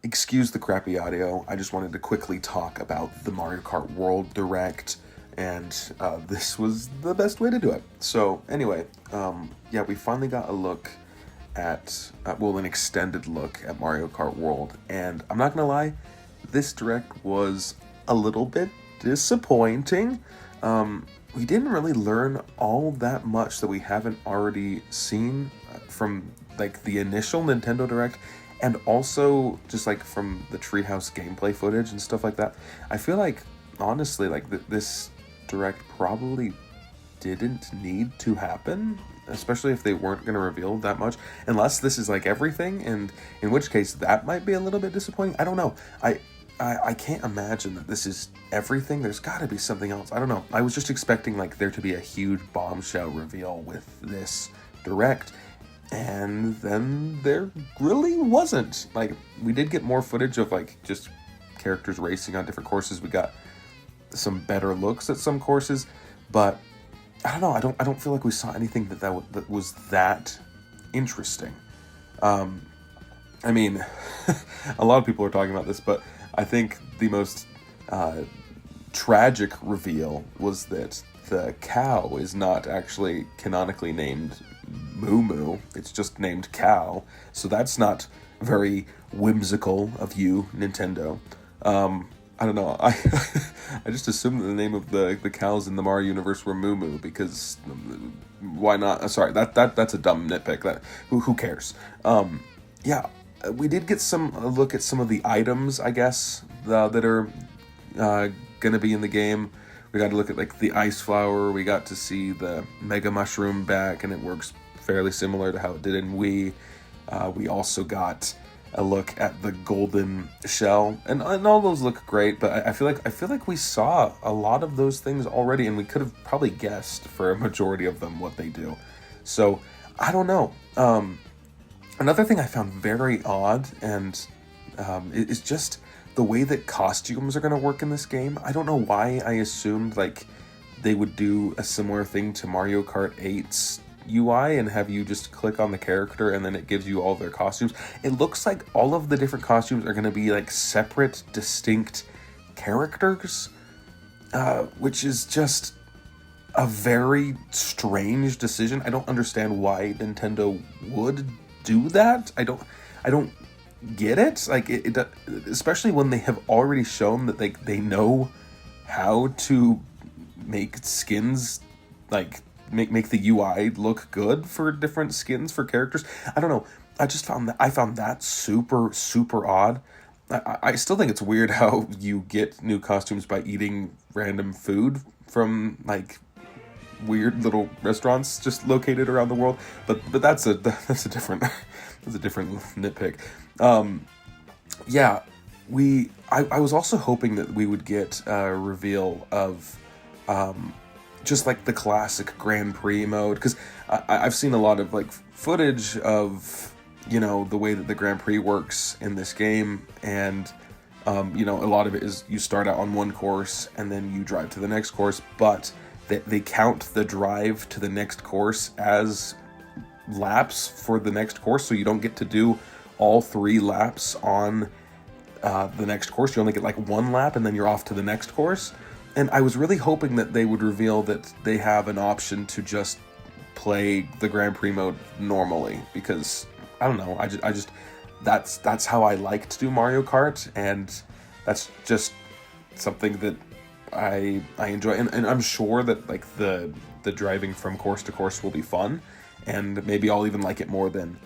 Excuse the crappy audio. I just wanted to quickly talk about the Mario Kart World Direct, and this was the best way to do it. So anyway, yeah, we finally got a look at, an extended look at Mario Kart World, and I'm not gonna lie, this Direct was a little bit disappointing. We didn't really learn all that much that we haven't already seen from like the initial Nintendo Direct, and also just like from the Treehouse gameplay footage and stuff like that. I feel like honestly, like this Direct probably didn't need to happen, especially if they weren't going to reveal that much, unless this is like everything, and in which case that might be a little bit disappointing. I don't know. I can't imagine that this is everything. There's got to be something else. I don't know. I was just expecting like there to be a huge bombshell reveal with this Direct, and then there really wasn't. Like, we did get more footage of like just characters racing on different courses. We got some better looks at some courses, but I don't know. I don't feel like we saw anything that was that interesting. I mean, a lot of people are talking about this, but I think the most tragic reveal was that the cow is not actually canonically named Moo Moo. It's just named Cow. So that's not very whimsical of you, Nintendo. I don't know. I just assumed that the name of the cows in the Mario universe were Moo Moo, because why not? Sorry, that's a dumb nitpick. That who cares? Yeah, we did get a look at some of the items, I guess, that are gonna be in the game. We got to look at like the ice flower. We got to see the Mega Mushroom back, and it works fairly similar to how it did in Wii. We also got a look at the golden shell, and all those look great. But I feel like we saw a lot of those things already, and we could have probably guessed for a majority of them what they do. So I don't know. Another thing I found very odd, and is just the way that costumes are going to work in this game. I don't know why I assumed like they would do a similar thing to Mario Kart 8's UI and have you just click on the character and then it gives you all their costumes. It looks like all of the different costumes are going to be like separate, distinct characters, which is just a very strange decision. I don't understand why Nintendo would do that. I don't get it. Like it especially when they have already shown that they know how to make skins, like make the UI look good for different skins for characters. I don't know. I found that super odd. I still think it's weird how you get new costumes by eating random food from like weird little restaurants just located around the world. But that's a different that's a different nitpick. Yeah, I was also hoping that we would get a reveal of just like the classic Grand Prix mode, because I've seen a lot of like footage of, you know, the way that the Grand Prix works in this game, and you know, a lot of it is you start out on one course and then you drive to the next course, but they count the drive to the next course as laps for the next course, so you don't get to do all 3 laps on the next course. You only get like 1 lap and then you're off to the next course. And I was really hoping that they would reveal that they have an option to just play the Grand Prix mode normally, because I don't know, I just that's how I like to do Mario Kart, and that's just something that I enjoy, and I'm sure that like the driving from course to course will be fun, and maybe I'll even like it more than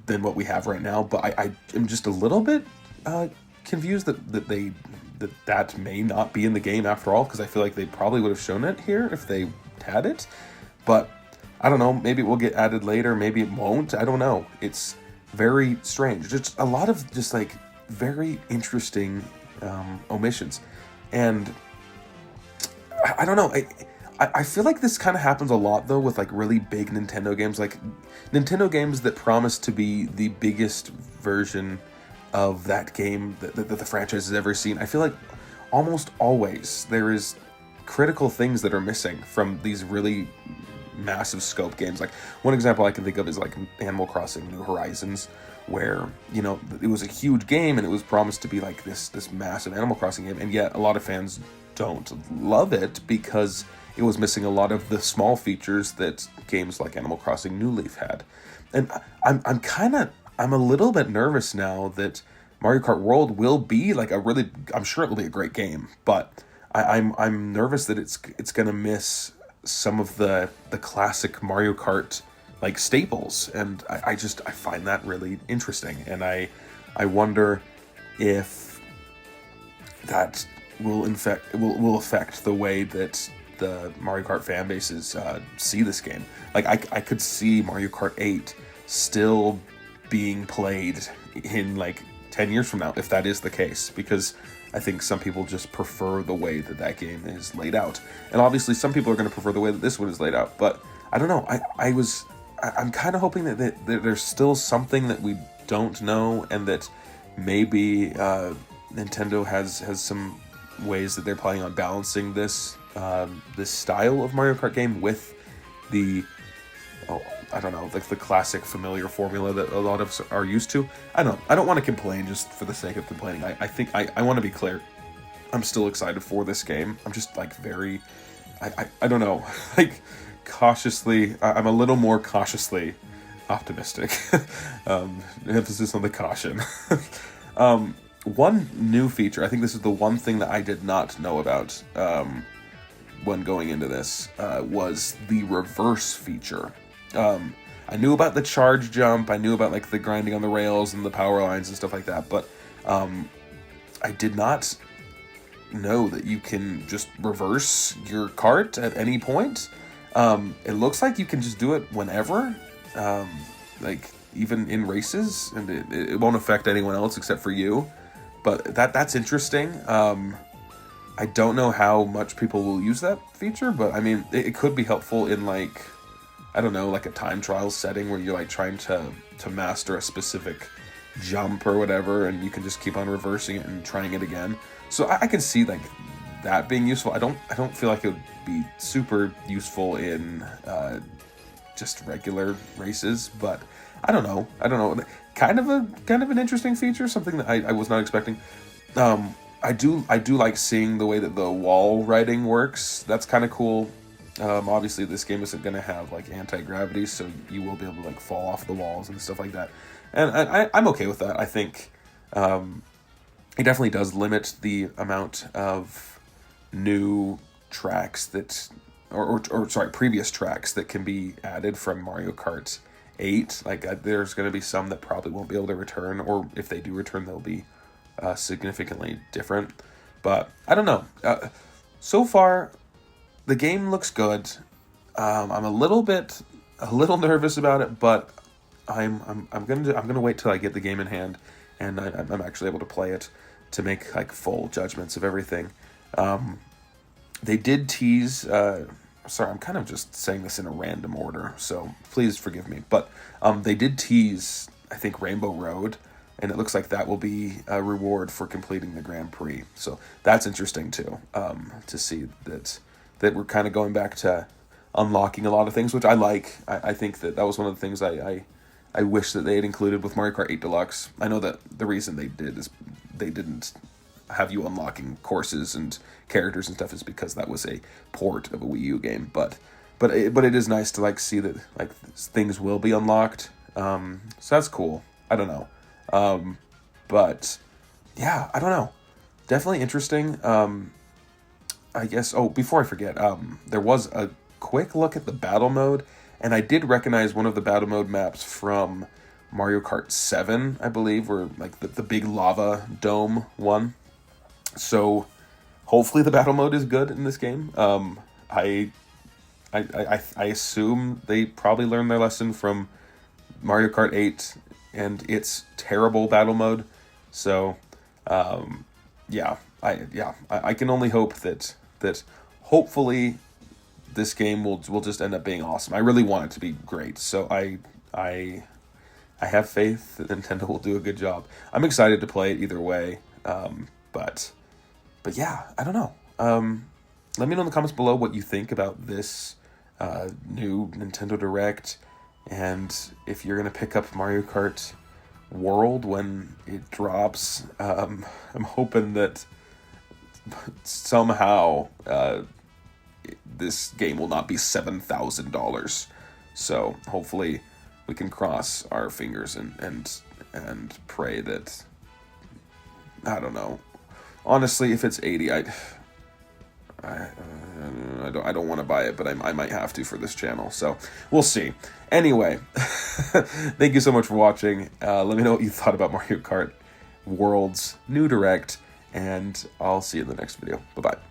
what we have right now. But I am just a little bit confused that may not be in the game after all, because I feel like they probably would have shown it here if they had it. But I don't know, maybe it will get added later, maybe it won't. I don't know. It's very strange. Just a lot of just like very interesting omissions. And I don't know. I feel like this kind of happens a lot though with like really big Nintendo games, like Nintendo games that promise to be the biggest version of that game that the franchise has ever seen. I feel like almost always there is critical things that are missing from these really massive scope games. Like one example I can think of is like Animal Crossing New Horizons, where, you know, it was a huge game and it was promised to be like this massive Animal Crossing game, and yet a lot of fans don't love it because it was missing a lot of the small features that games like Animal Crossing New Leaf had. And I'm a little bit nervous now that Mario Kart World will be like I'm sure it will be a great game, but I'm nervous that it's gonna miss some of the classic Mario Kart like staples, and I find that really interesting, and I wonder if that will affect the way that the Mario Kart fan bases see this game. Like I could see Mario Kart 8 still being played in like 10 years from now, if that is the case, because I think some people just prefer the way that game is laid out, and obviously some people are going to prefer the way that this one is laid out. But I don't know. I'm kind of hoping that there's still something that we don't know, and that maybe Nintendo has some ways that they're planning on balancing this style of Mario Kart game with the I don't know, like the classic familiar formula that a lot of us are used to. I don't want to complain just for the sake of complaining. I think I want to be clear. I'm still excited for this game. I'm just like very, I don't know, like cautiously, I'm a little more cautiously optimistic. Emphasis on the caution. One new feature, I think this is the one thing that I did not know about when going into this, was the reverse feature. I knew about the charge jump, I knew about like the grinding on the rails and the power lines and stuff like that, but I did not know that you can just reverse your cart at any point. It looks like you can just do it whenever, like even in races, and it won't affect anyone else except for you. But that's interesting. I don't know how much people will use that feature, but I mean, it could be helpful in like, I don't know, like a time trial setting where you're like trying to master a specific jump or whatever, and you can just keep on reversing it and trying it again. So I can see like that being useful. I don't feel like it would be super useful in just regular races, but I don't know. Kind of an interesting feature, something that I was not expecting. I do like seeing the way that the wall riding works. That's kind of cool. Obviously this game isn't going to have like anti-gravity, so you will be able to like fall off the walls and stuff like that. And I'm okay with that. I think it definitely does limit the amount of new tracks that, or sorry, previous tracks that can be added from Mario Kart 8. Like there's going to be some that probably won't be able to return, or if they do return, they'll be significantly different. But I don't know. So far, the game looks good. I'm a little nervous about it, but I'm gonna wait till I get the game in hand and I'm actually able to play it to make like full judgments of everything. They did tease. Sorry, I'm kind of just saying this in a random order, so please forgive me. But they did tease, I think, Rainbow Road, and it looks like that will be a reward for completing the Grand Prix. So that's interesting too, to see that we're kind of going back to unlocking a lot of things, which I like. I think that was one of the things I wish that they had included with Mario Kart 8 Deluxe. I know that the reason they did is they didn't have you unlocking courses and characters and stuff is because that was a port of a Wii U game. But it is nice to like see that like things will be unlocked. So that's cool. I don't know. But yeah, I don't know. Definitely interesting. I guess, before I forget, there was a quick look at the battle mode, and I did recognize one of the battle mode maps from Mario Kart 7, I believe, where like the big lava dome one. So hopefully the battle mode is good in this game. I assume they probably learned their lesson from Mario Kart 8 and its terrible battle mode. So yeah, I can only hope that hopefully this game will just end up being awesome. I really want it to be great. So I have faith that Nintendo will do a good job. I'm excited to play it either way. But yeah, I don't know. Let me know in the comments below what you think about this new Nintendo Direct, and if you're gonna pick up Mario Kart World when it drops. I'm hoping that somehow this game will not be $7,000. So hopefully we can cross our fingers and pray that, I don't know. Honestly, if it's 80, I don't want to buy it, but I might have to for this channel. So we'll see. Anyway, thank you so much for watching. Let me know what you thought about Mario Kart World's new Direct, and I'll see you in the next video. Bye-bye.